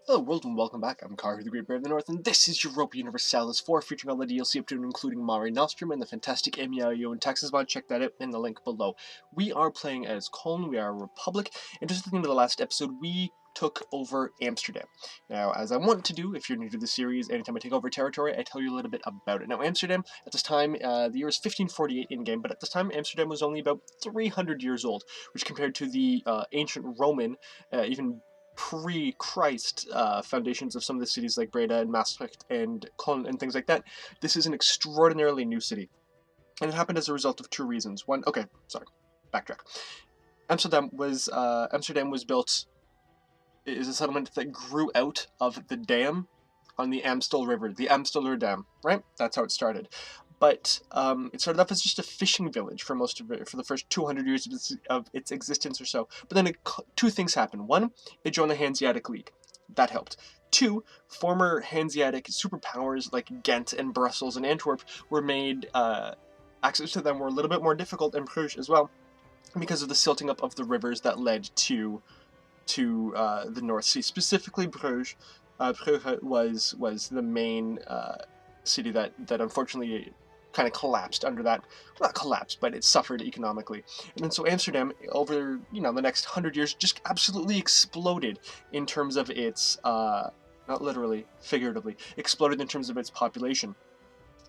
Hello world and welcome back, I'm Karhu, the Great Bear of the North, and this is Europa Universalis IV, featuring all the DLC up to and including Mare Nostrum and the fantastic MEIOU Taxes Mod. Check that out in the link below. We are playing as Köln, we are a republic, and just at the end of the last episode, we took over Amsterdam. Now, as I want to do, if you're new to the series, anytime I take over territory, I tell you a little bit about it. Now, Amsterdam, at this time, the year is 1548 in-game, but at this time, Amsterdam was only about 300 years old, which compared to the ancient Roman, even pre-Christ foundations of some of the cities like Breda and Maastricht and Cologne and things like that, this is an extraordinarily new city. And it happened as a result of two reasons. One, okay, sorry, backtrack. Amsterdam was built, is a settlement that grew out of the dam on the Amstel River, the Amsteler Dam, right? That's how it started. But it started off as just a fishing village for most of it, for the first 200 years of its existence or so. But then two things happened. One, it joined the Hanseatic League. That helped. Two, former Hanseatic superpowers like Ghent and Brussels and Antwerp were made, access to them were a little bit more difficult, and Bruges as well, because of the silting up of the rivers that led to the North Sea. Specifically, Bruges. Bruges was the main city that unfortunately kind of collapsed under that. Well, not collapsed, but it suffered economically. And then so Amsterdam, over the next 100 years, just absolutely exploded in terms of its not literally, figuratively, exploded in terms of its population.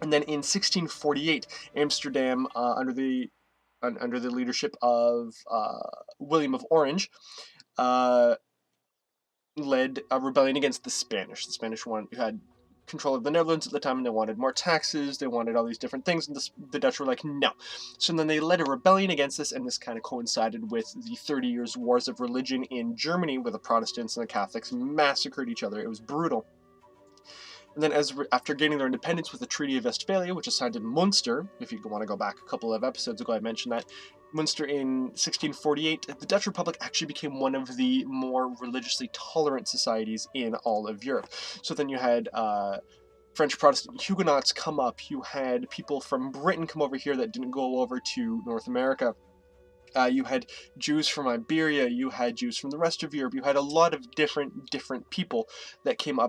And then in 1648, Amsterdam, under the leadership of William of Orange, led a rebellion against the Spanish. The Spanish had control of the Netherlands at the time, and they wanted more taxes, they wanted all these different things, and the Dutch were like, no. So then they led a rebellion against this, and this kind of coincided with the 30 Years' Wars of Religion in Germany, where the Protestants and the Catholics massacred each other. It was brutal. And then after gaining their independence with the Treaty of Westphalia, which is signed in Munster, if you want to go back a couple of episodes ago I mentioned that, Munster in 1648, the Dutch Republic actually became one of the more religiously tolerant societies in all of Europe. So then you had French Protestant Huguenots come up, you had people from Britain come over here that didn't go over to North America. You had Jews from Iberia, you had Jews from the rest of Europe, you had a lot of different people that came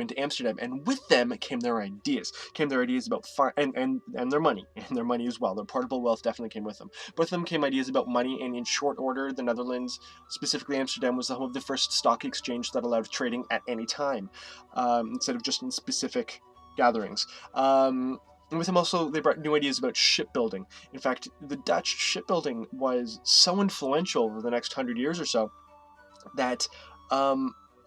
into Amsterdam, and with them came their ideas. About and their money, as well. Their portable wealth definitely came with them. Both of them came ideas about money, and in short order, the Netherlands, specifically Amsterdam, was the home of the first stock exchange that allowed trading at any time, instead of just in specific gatherings. And with them also, they brought new ideas about shipbuilding. In fact, the Dutch shipbuilding was so influential over the next 100 years or so that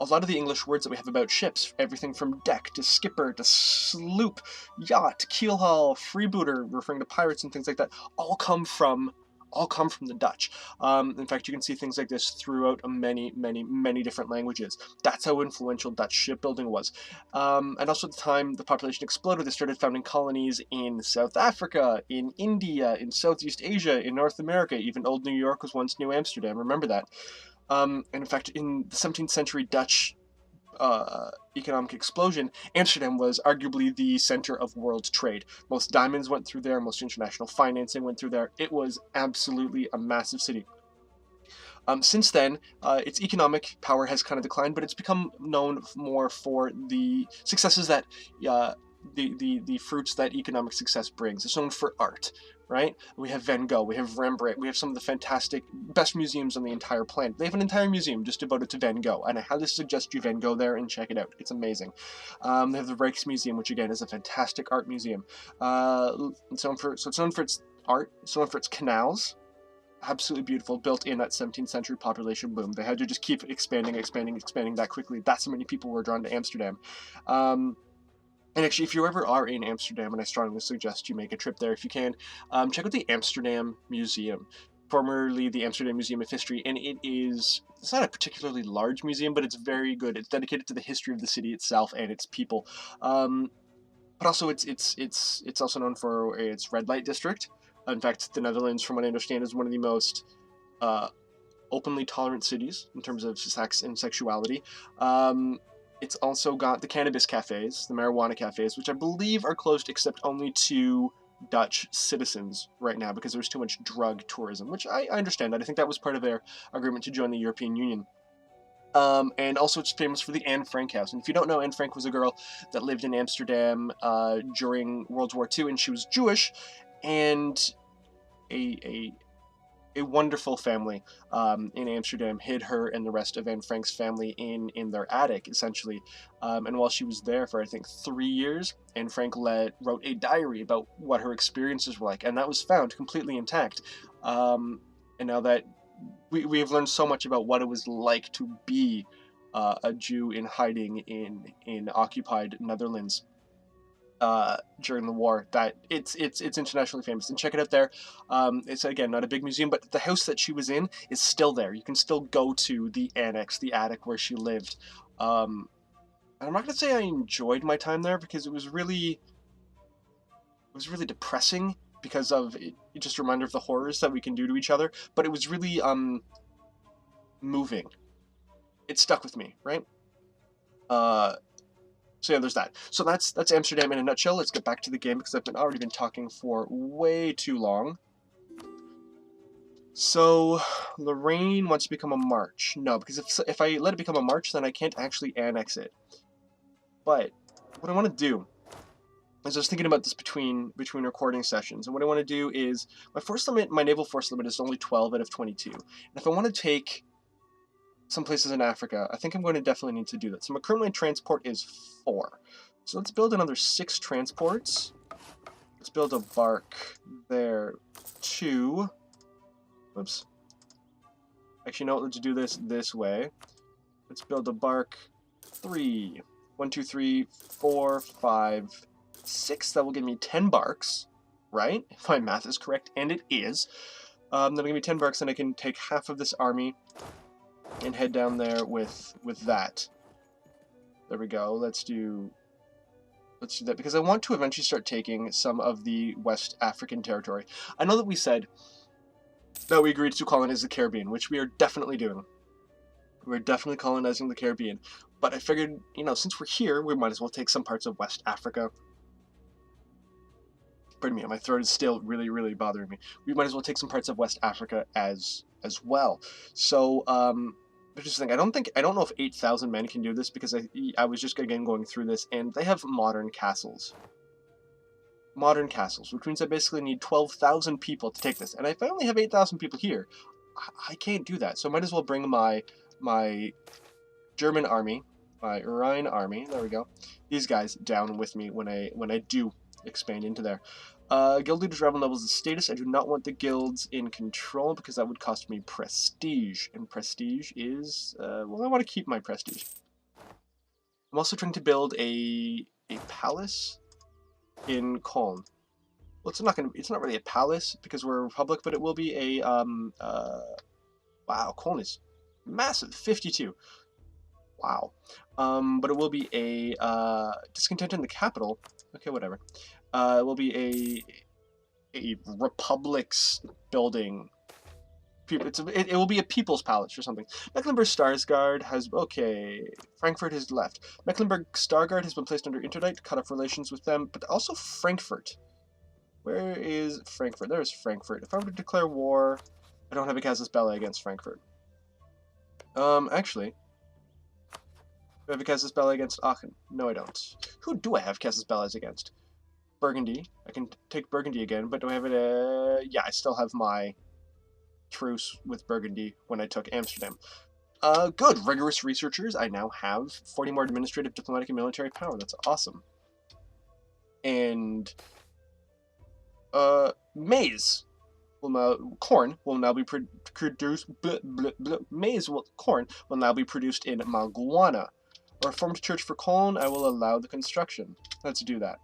a lot of the English words that we have about ships, everything from deck to skipper to sloop, yacht, keelhaul, freebooter, referring to pirates and things like that, all come from the Dutch. In fact, you can see things like this throughout many different languages. That's how influential Dutch shipbuilding was. And also at the time the population exploded, they started founding colonies in South Africa, in India, in Southeast Asia, in North America. Even old New York was once New Amsterdam, remember that. And in fact, in the 17th century Dutch economic explosion, Amsterdam was arguably the center of world trade. Most diamonds went through there, most international financing went through there. It was absolutely a massive city. Since then, its economic power has kind of declined, but it's become known more for the successes that the fruits that economic success brings. It's known for art, right? We have Van Gogh, we have Rembrandt, we have some of the fantastic, best museums on the entire planet. They have an entire museum just devoted to Van Gogh, and I highly suggest you Van Gogh there and check it out. It's amazing. They have the Rijksmuseum, which again is a fantastic art museum. It's known for its art, it's known for its canals. Absolutely beautiful, built in that 17th century population boom. They had to just keep expanding that quickly. That's how many people were drawn to Amsterdam. And actually, if you ever are in Amsterdam, and I strongly suggest you make a trip there if you can, check out the Amsterdam Museum, formerly the Amsterdam Museum of History, and it's not a particularly large museum, but it's very good. It's dedicated to the history of the city itself and its people. But also, it's also known for its red light district. In fact, the Netherlands, from what I understand, is one of the most openly tolerant cities in terms of sex and sexuality. It's also got the cannabis cafes, the marijuana cafes, which I believe are closed except only to Dutch citizens right now because there's too much drug tourism, which I understand that. I think that was part of their agreement to join the European Union. And also it's famous for the Anne Frank house. And if you don't know, Anne Frank was a girl that lived in Amsterdam during World War II, and she was Jewish, and a wonderful family in Amsterdam hid her and the rest of Anne Frank's family in their attic, essentially. And while she was there for, I think, 3 years, Anne Frank wrote a diary about what her experiences were like, and that was found completely intact. And now that we have learned so much about what it was like to be a Jew in hiding in occupied Netherlands during the war, that it's internationally famous. And check it out there. It's, again, not a big museum, but the house that she was in is still there. You can still go to the annex, the attic where she lived. And I'm not gonna say I enjoyed my time there, because it was really depressing, because of it, just a reminder of the horrors that we can do to each other. But it was really moving. It stuck with me, right? So yeah, there's that. So that's Amsterdam in a nutshell. Let's get back to the game, because I've already been talking for way too long. So Lorraine wants to become a march. No, because if I let it become a march, then I can't actually annex it. But what I want to do is, I was thinking about this between recording sessions, and what I want to do is, my naval force limit is only 12 out of 22. And if I want to take some places in Africa, I think I'm going to definitely need to do that. So my current line transport is 4. So let's build another 6 transports. Let's build a bark there, 2. Whoops. Actually, no, let's do this way. Let's build a bark 3. 1, 2, 3, 4, 5, 6. That will give me 10 barks, right? If my math is correct, and it is. That'll give me 10 barks, and I can take half of this army and head down there with that. There we go. Let's do that, because I want to eventually start taking some of the West African territory. I know that we said that we agreed to colonize the Caribbean, which we are definitely doing. We're definitely colonizing the Caribbean. But I figured, since we're here, we might as well take some parts of West Africa. Pardon me, my throat is still really, really bothering me. We might as well take some parts of West Africa as well. So, but just think, I don't know if 8,000 men can do this, because I was just again going through this, and they have modern castles. Modern castles, which means I basically need 12,000 people to take this. And if I only have 8,000 people here, I can't do that. So I might as well bring my German army, my Rhine army, there we go, these guys down with me when I do expand into there. Guild leaders rival nobles' status. I do not want the guilds in control, because that would cost me prestige, and prestige is well, I want to keep my prestige. I'm also trying to build a palace in Köln. Well, it's not really a palace, because we're a republic, but it will be a wow, Köln is massive, 52. Wow. But it will be a discontent in the capital. Okay, whatever. It will be a republic's building. It will be a people's palace or something. Mecklenburg Starsguard has, okay, Frankfurt has left. Mecklenburg Stargard has been placed under interdict to cut off relations with them, but also Frankfurt. Where is Frankfurt? There is Frankfurt. If I were to declare war, I don't have a casus belli against Frankfurt. Actually, do I have a casus belli against Aachen? No, I don't. Who do I have casus bellis against? Burgundy. I can take Burgundy again, but do I have it? Yeah, I still have my truce with Burgundy when I took Amsterdam. Good. Rigorous researchers. I now have 40 more administrative, diplomatic, and military power. That's awesome. And maize. Corn will now be produced. Corn will now be produced in Maguana. A Reformed church for Cologne. I will allow the construction. Let's do that.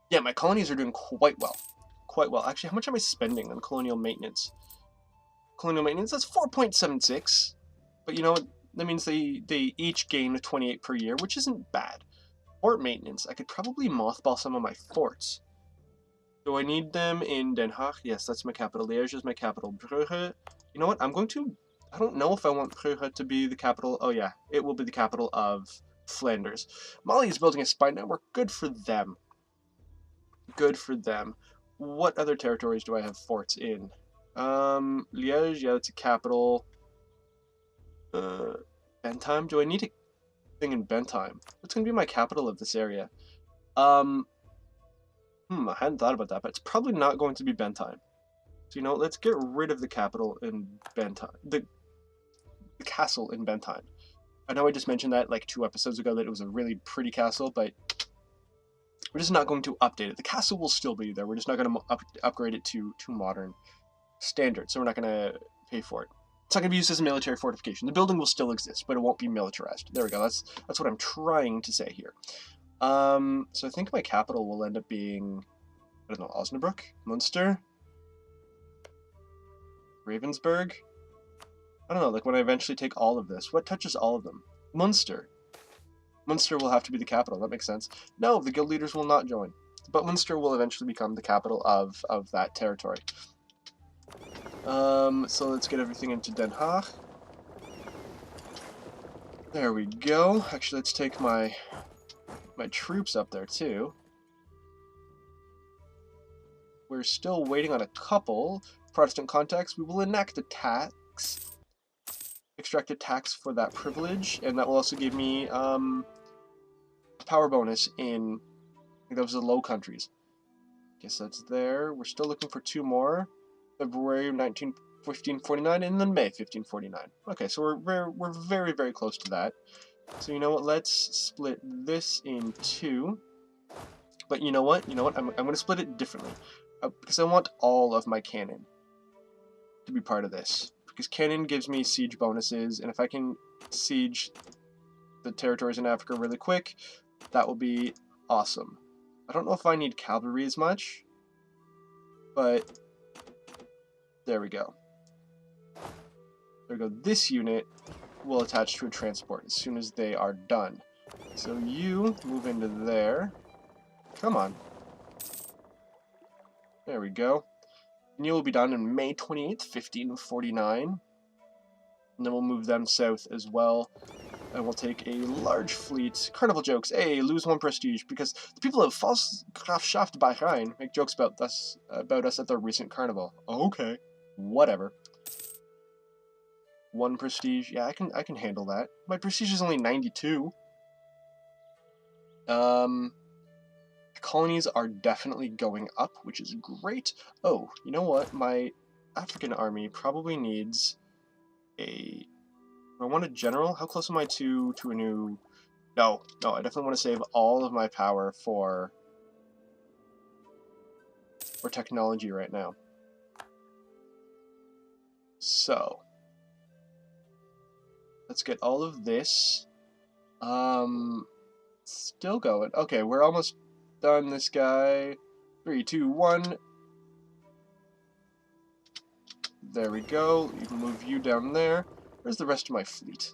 Yeah, my colonies are doing quite well. Quite well. Actually, how much am I spending on colonial maintenance? Colonial maintenance, that's 4.76. But you know what? That means they each gain 28 per year, which isn't bad. Fort maintenance, I could probably mothball some of my forts. Do I need them in Den Haag? Yes, that's my capital. Liège is my capital. Brugge. You know what? I don't know if I want Brugge to be the capital. Oh yeah, it will be the capital of Flanders. Mali is building a spy network. Good for them. Good for them. What other territories do I have forts in? Liège, yeah, that's a capital. Bentheim? Do I need a thing in Bentheim? What's gonna be my capital of this area? I hadn't thought about that, but it's probably not going to be Bentheim. So, you know, let's get rid of the capital in Bentheim. The castle in Bentheim. I know I just mentioned that like 2 episodes ago that it was a really pretty castle, but we're just not going to update it. The castle will still be there. We're just not going to upgrade it to modern standards, so we're not going to pay for it. It's not going to be used as a military fortification. The building will still exist, but it won't be militarized. There we go. That's what I'm trying to say here. So I think my capital will end up being, I don't know, Osnabrück, Munster, Ravensburg. I don't know, like when I eventually take all of this, what touches all of them? Munster. Munster will have to be the capital, that makes sense. No, the guild leaders will not join. But Munster will eventually become the capital of that territory. So let's get everything into Den Haag. There we go. Actually, let's take my troops up there too. We're still waiting on a couple Protestant contacts. We will enact a tax. Extract a tax for that privilege, and that will also give me a power bonus in, I think that was the Low Countries. Guess that's there. We're still looking for 2 more. February 1549 and then May 1549. Okay, so we're very, very close to that. So you know what? Let's split this in 2. But you know what? I'm going to split it differently because I want all of my cannon to be part of this. Because cannon gives me siege bonuses, and if I can siege the territories in Africa really quick, that will be awesome. I don't know if I need cavalry as much, but there we go. There we go. This unit will attach to a transport as soon as they are done. So you move into there. Come on. There we go. And you will be done on May 28th, 1549. And then we'll move them south as well. And we'll take a large fleet. Carnival jokes. Hey, lose 1 prestige. Because the people of Volksgrafschaft bei Rhein make jokes about us at their recent carnival. Okay. Whatever. 1 prestige. Yeah, I can handle that. My prestige is only 92. Colonies are definitely going up, which is great. Oh, you know what? My African army probably needs a... I want a general? How close am I to a new... No, I definitely want to save all of my power for technology right now. So, let's get all of this. Still going. Okay, we're almost done this guy. 3, 2, 1. There we go. You can move you down there. Where's the rest of my fleet?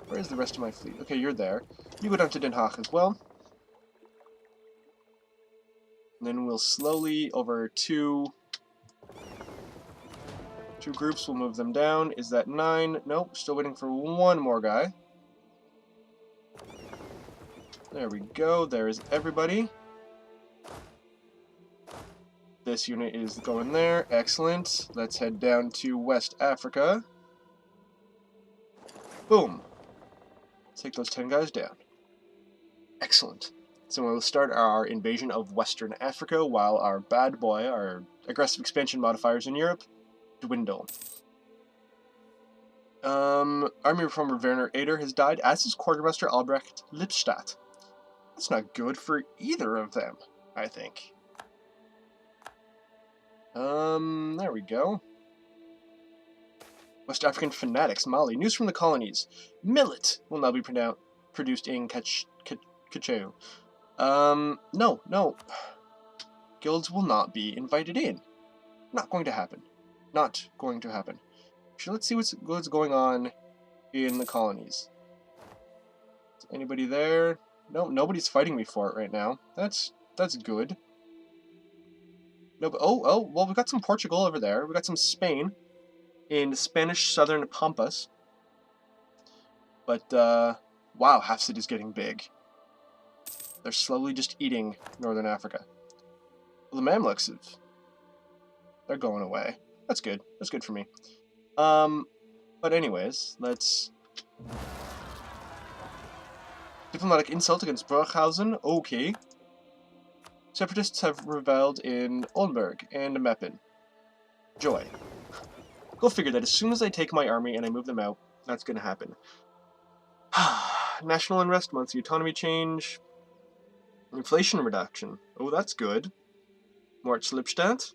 Where's the rest of my fleet? Okay, you're there. You go down to Den Haag as well. And then we'll slowly, over two groups, we'll move them down. Is that 9? Nope, still waiting for 1 more guy. There we go. There is everybody. This unit is going there. Excellent. Let's head down to West Africa. Boom. Take those 10 guys down. Excellent. So we'll start our invasion of Western Africa while our bad boy, our aggressive expansion modifiers in Europe, dwindle. Army Reformer Werner Ader has died, as his quartermaster Albrecht Lippstadt. That's not good for either of them, I think. There we go. West African fanatics, Mali. News from the colonies. Millet will now be produced in Kachau. No. Guilds will not be invited in. Not going to happen. Not going to happen. Actually, let's see what's going on in the colonies. Is anybody there? No, nobody's fighting me for it right now. That's good. No, but well, we've got some Portugal over there. We've got some Spain in Spanish southern Pampas. But, wow, Hafsid is getting big. They're slowly just eating northern Africa. Well, the Mamluks they're going away. That's good. That's good for me. But anyways, let's... Diplomatic insult against Burghausen? Okay. Separatists have rebelled in Oldenburg and Meppen. Joy. Go figure that as soon as I take my army and I move them out, that's gonna happen. National unrest, monthly autonomy change. Inflation reduction. Oh, that's good. Mort Lippstadt.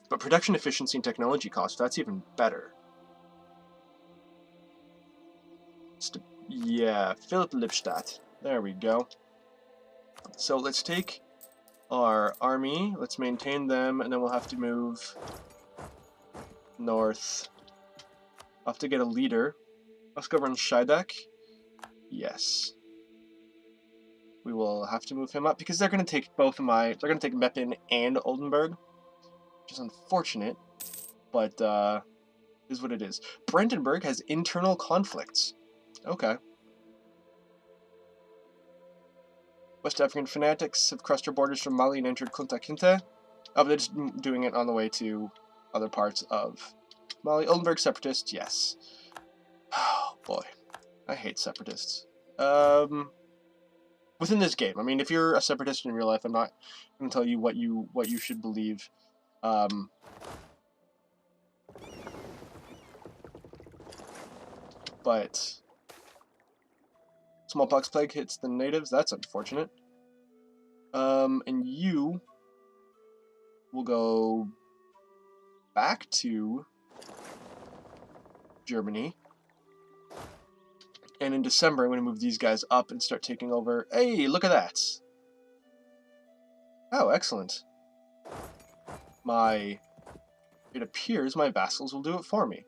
But production efficiency and technology cost, that's even better. Yeah, Philip Lippstadt. There we go. So let's take our army, let's maintain them, and then we'll have to move north. I'll have to get a leader. Let's go run Scheidegg. Yes. We will have to move him up because they're going to take both of my... They're going to take Meppen and Oldenburg, which is unfortunate, but is what it is. Brandenburg has internal conflicts. Okay. West African fanatics have crossed our borders from Mali and entered Kunta Kinte. Oh, but they're just doing it on the way to other parts of Mali. Oldenburg separatists, yes. Oh boy, I hate separatists. Within this game, I mean, if you're a separatist in real life, I'm not going to tell you what you should believe. But smallpox plague hits the natives. That's unfortunate. And you will go back to Germany. And in December, I'm going to move these guys up and start taking over. Hey, look at that. Oh, excellent. It appears my vassals will do it for me.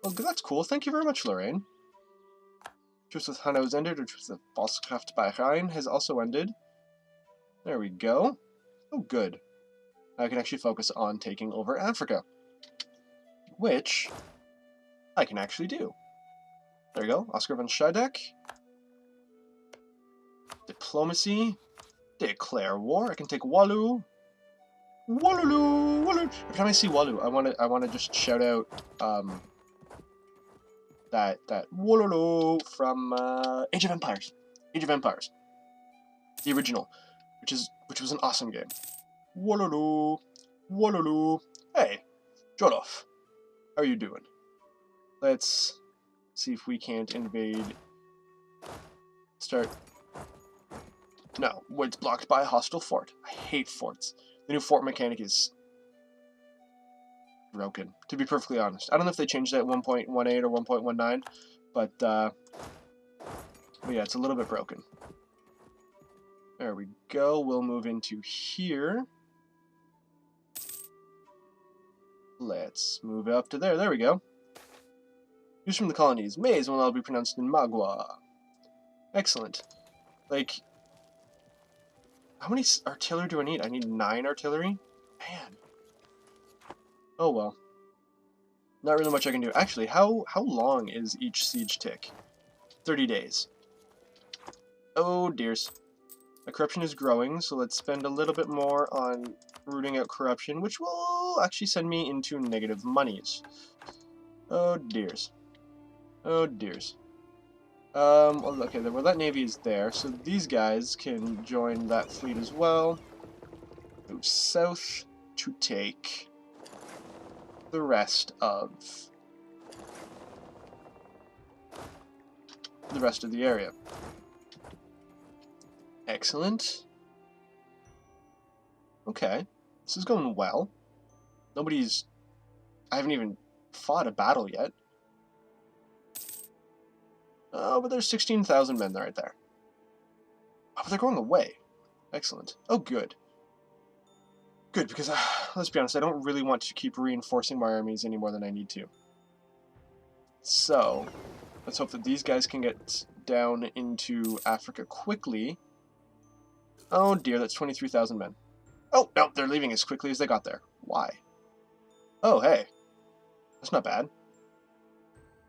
Well, that's cool. Thank you very much, Lorraine. Truce with Hanau has ended, or truce with Bosskraft by Rhine has also ended. There we go. Oh, good. I can actually focus on taking over Africa, which I can actually do. There you go. Oscar von Scheidegg. Diplomacy. Declare war. I can take Wallu. Walulu! Wallu! Every time I see Wallu, I wanna just shout out that Walulu from Age of Empires. Age of Empires. The original, which was an awesome game. Walulu! Walulu! Hey, Jolof. How are you doing? Let's see if we can't invade. Start. No, it's blocked by a hostile fort. I hate forts. The new fort mechanic is broken, to be perfectly honest. I don't know if they changed that at 1.18 or 1.19, but yeah, it's a little bit broken. There we go. We'll move into here. Let's move up to there. There we go. News from the colonies. Maize will now be pronounced in Magua. Excellent. Like, how many artillery do I need? I need 9 artillery? Man. Oh well. Not really much I can do. Actually, how long is each siege tick? 30 days. Oh dears. My corruption is growing, so let's spend a little bit more on rooting out corruption, which will actually send me into negative monies. Oh dears. Oh dears. Well, okay, well that navy is there, so these guys can join that fleet as well. Move south to take the rest of the area. Excellent. Okay, this is going well. I haven't even fought a battle yet. Oh, but there's 16,000 men right there. Oh, but they're going away. Excellent. Oh, good. Good, because, let's be honest, I don't really want to keep reinforcing my armies any more than I need to. So, let's hope that these guys can get down into Africa quickly. Oh dear, that's 23,000 men. Oh, no, they're leaving as quickly as they got there. Why? Oh, hey. That's not bad.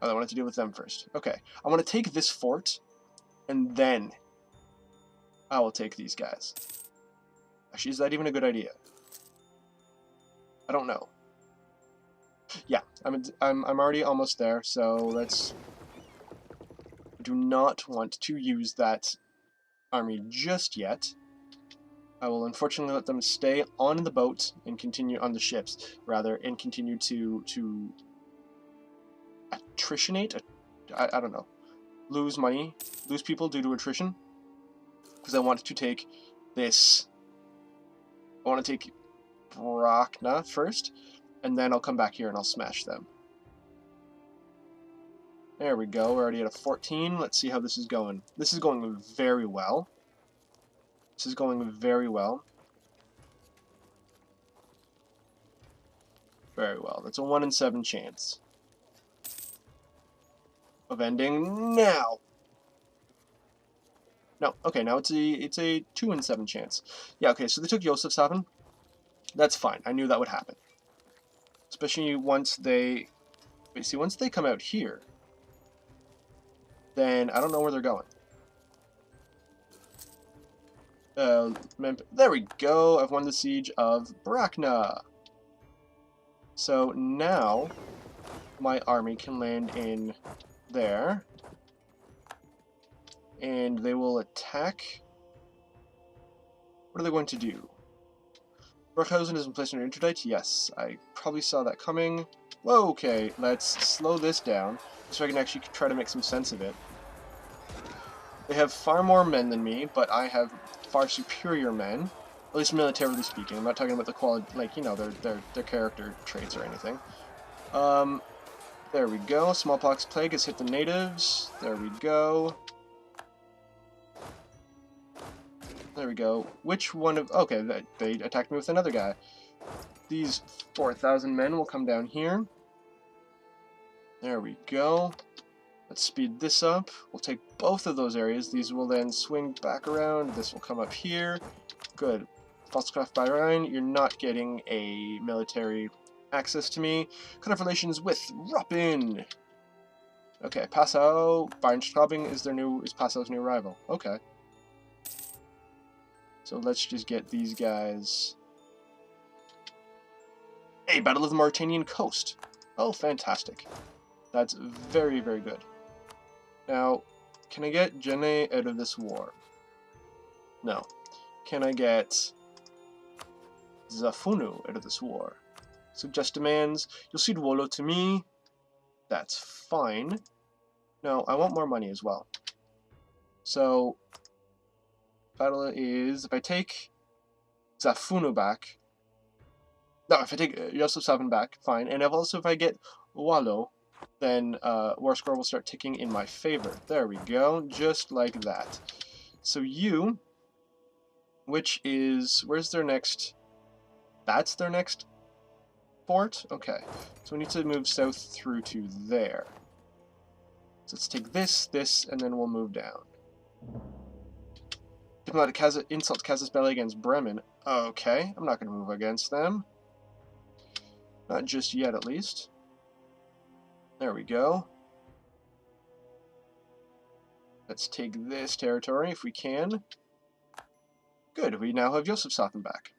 Oh, I wanted to deal with them first. Okay, I want to take this fort, and then I will take these guys. Actually, is that even a good idea? I don't know. Yeah, I'm already almost there, so let's... Do not want to use that army just yet. I will unfortunately let them stay on the boat and continue on the ships, rather, and continue to attritionate. I don't know, lose money, lose people due to attrition, because I want to take this. I want to take Brakna first, and then I'll come back here and I'll smash them. There we go. We're already at a 14. Let's see how this is going. This is going very well. This is going very well. Very well. That's a 1 in 7 chance of ending now. No, okay, now it's a 2 in 7 chance. Yeah, okay, so they took Josefshafen. That's fine. I knew that would happen. Especially once they... Wait, see, once they come out here, then I don't know where they're going. There we go. I've won the siege of Brakna. So now my army can land in there, and they will attack. What are they going to do? Burghausen has been placed under interdict. Yes, I probably saw that coming. Whoa, okay, let's slow this down so I can actually try to make some sense of it. They have far more men than me, but I have far superior men, at least militarily speaking. I'm not talking about the quality, like, you know, their character traits or anything. There we go. Smallpox plague has hit the natives. There we go. There we go. Which one of... Okay, they attacked me with another guy. These 4,000 men will come down here. There we go. Let's speed this up. We'll take both of those areas. These will then swing back around. This will come up here. Good. Volkskraft by Rhine, you're not getting a military access to me. Cut off relations with Ruppin. Okay, Passau. Weinstraubing is Passau's new rival. Okay. So let's just get these guys. Hey, Battle of the Mauritanian Coast. Oh, fantastic. That's very, very good. Now, can I get Jene out of this war? No. Can I get Zafunu out of this war? Suggest demands. You'll cede Wolo to me. That's fine. No, I want more money as well. So, battle is, if I take Zafunu back, no, if I take Josefshafen back, fine. And if I get Walo, then War Score will start ticking in my favor. There we go, just like that. So you, which is, where's their next, that's their next fort? Okay, so we need to move south through to there. So let's take this, and then we'll move down. Diplomatic insult Casus Belli against Bremen. Okay, I'm not going to move against them. Not just yet, at least. There we go. Let's take this territory if we can. Good, we now have Josefshafen back.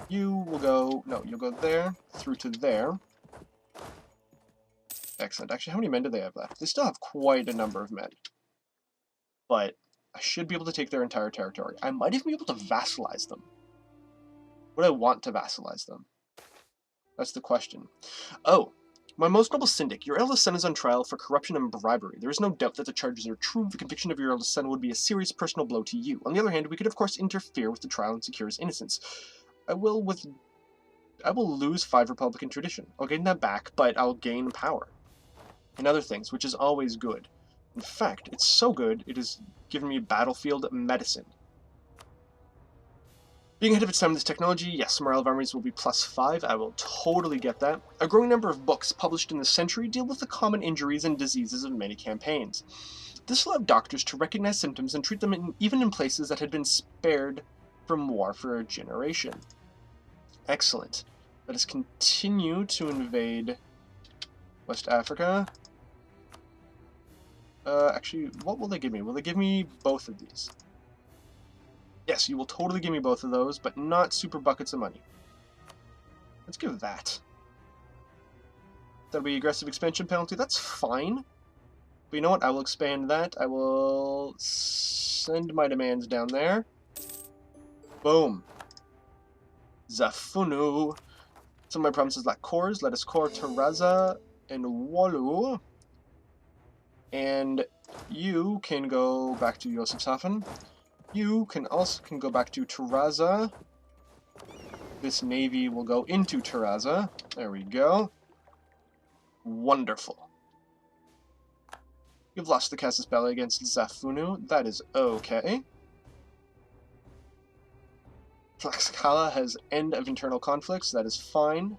You will go... No, you'll go there, through to there. Excellent. Actually, how many men do they have left? They still have quite a number of men. But I should be able to take their entire territory. I might even be able to vassalize them. Would I want to vassalize them? That's the question. Oh, my most noble syndic, your eldest son is on trial for corruption and bribery. There is no doubt that the charges are true. The conviction of your eldest son would be a serious personal blow to you. On the other hand, we could of course interfere with the trial and secure his innocence. I will lose 5 Republican tradition. I'll gain that back, but I'll gain power. And other things, which is always good. In fact, it's so good, it has given me battlefield medicine. Being ahead of its time in this technology, yes, morale of armies will be +5, I will totally get that. A growing number of books published in this century deal with the common injuries and diseases of many campaigns. This allowed doctors to recognize symptoms and treat them even in places that had been spared from war for a generation. Excellent. Let us continue to invade West Africa. Actually, what will they give me? Will they give me both of these? Yes, you will totally give me both of those, but not super buckets of money. Let's give that. That'll be aggressive expansion penalty. That's fine. But you know what? I will expand that. I will send my demands down there. Boom. Zafunu. Some of my provinces lack cores. Let us core Taraza and Walu. And you can go back to Josefshafen. You can go back to Taraza. This navy will go into Taraza. There we go. Wonderful. You've lost the casus belli against Zafunu. That is okay. Tlaxcala has end of internal conflicts. That is fine.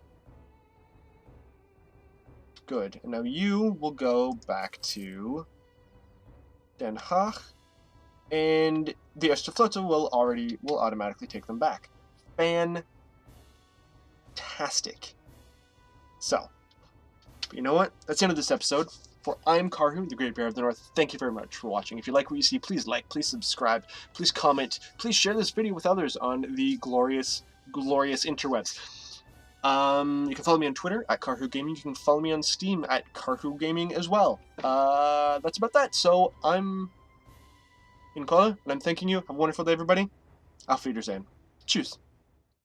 Good. And now you will go back to Den Haag. And the Oosterflotte will automatically take them back. Fantastic. So, you know what? That's the end of this episode. For I'm Karhu, the Great Bear of the North. Thank you very much for watching. If you like what you see, please like, please subscribe, please comment, please share this video with others on the glorious, glorious interwebs. You can follow me on Twitter at Karhu Gaming. You can follow me on Steam at Karhu Gaming as well. That's about that. So I'm in Köln, and I'm thanking you. Have a wonderful day, everybody. Auf Wiedersehen. Tschüss.